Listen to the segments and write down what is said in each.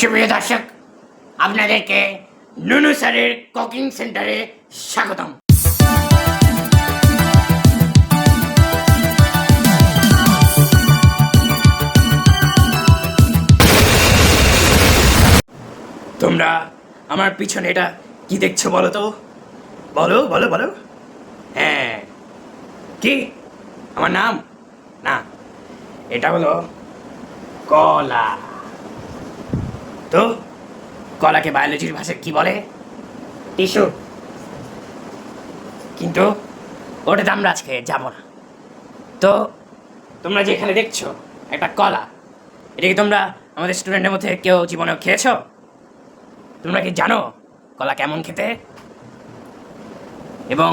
সুপ্রিয় দর্শক, আপনাদেরকে নুনু স্যারের কুকিং সেন্টারে স্বাগতম। তোমরা আমার পিছনে এটা কি দেখছো বলো তো? বলো বলো বলো। হ্যাঁ, কি আমার নাম? না, এটা হলো কলা। তো কলাকে বায়োলজির ভাষায় কি বলে? টিস্যু। কিন্তু ওটাতে আমরা আজকে যাব না। তো তোমরা যে এখানে দেখছো একটা কলা, এটা কি তোমরা আমাদের স্টুডেন্টের মধ্যে কেউ জীবনেও খেয়েছো? তোমরা কি জানো কলা কেমন খেতে এবং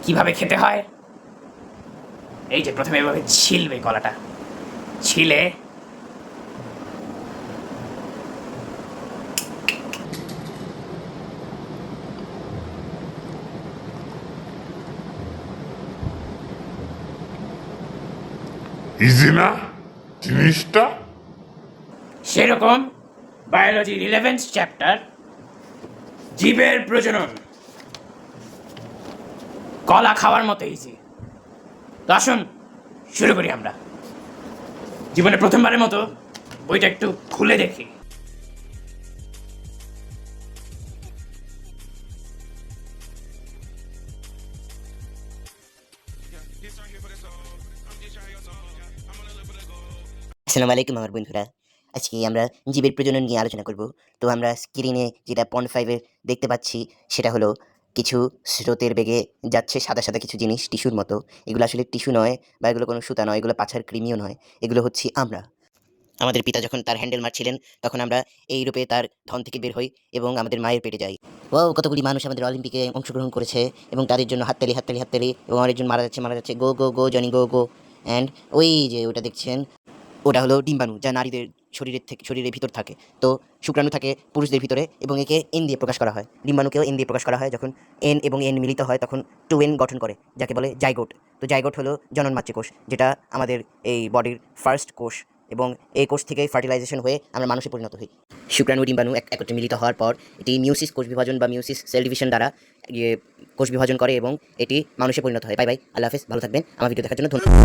কিভাবে খেতে হয়? এই যে প্রথমে এভাবে ছিলবে কলাটা, ছিলে ইজি না জিনিসটা? সেরকম বায়োলজির 11th চ্যাপ্টার জীবের প্রজনন কলা খাওয়ার মতো ইজি। তো আসুন শুরু করি আমরা। জীবনে প্রথমবারের মতো বইটা একটু খুলে দেখি। আসসালামু আলাইকুম আমার বন্ধুরা। আজকে আমরা জীবের প্রজনন নিয়ে আলোচনা করব। তো আমরা স্ক্রিনে যেটা পয়েন্ট 5 এ দেখতে পাচ্ছি সেটা হলো কিছু স্রোতের বেগে যাচ্ছে সাদা সাদা কিছু জিনিস টিস্যুর মতো। এগুলো আসলে টিস্যু নয় বা এগুলো কোনো সুতা নয়, এগুলো পাছার কৃমিও নয়। এগুলো হচ্ছে আমরা। আমাদের পিতা যখন তার হ্যান্ডেল মারছিলেন তখন আমরা এই রূপে তার ধন থেকে বের হই এবং আমাদের মায়ের পেটে যাই। ও কতগুলি মানুষ আমাদের অলিম্পিকে অংশগ্রহণ করেছে এবং তাদের জন্য হাততালি হাততালি হাততালি, এবং অনেকজন মারা যাচ্ছে গো গো গো জনি গো গো। অ্যান্ড ওই যে ওটা দেখছেন ওটা হলো ডিম্বাণু, যা নারীদের শরীরের ভিতর থাকে। তো শুক্রাণু থাকে পুরুষদের ভিতরে এবং একে এন দিয়ে প্রকাশ করা হয়। ডিম্বাণুকেও এন দিয়ে প্রকাশ করা হয়। যখন এন এবং এন মিলিত হয় তখন 2N গঠন করে, যাকে বলে জাইগোট। তো জাইগোট হলো জননমাতৃ কোষ, যেটা আমাদের এই বডির ফার্স্ট কোষ, এবং এই কোষ থেকেই ফার্টিলাইজেশন হয়ে আমরা মানুষে পরিণত হই। শুক্রাণু ডিম্বাণু একত্রে মিলিত হওয়ার পর এটি মিউসিস কোষ বিভাজন বা মিউসিস সেল ডিভিশন দ্বারা কোষ বিভাজন করে এবং এটি মানুষে পরিণত হয়। বাই বাই, আল্লাহ হাফেজ, ভালো থাকবেন। আমার ভিডিও দেখার জন্য ধন্যবাদ।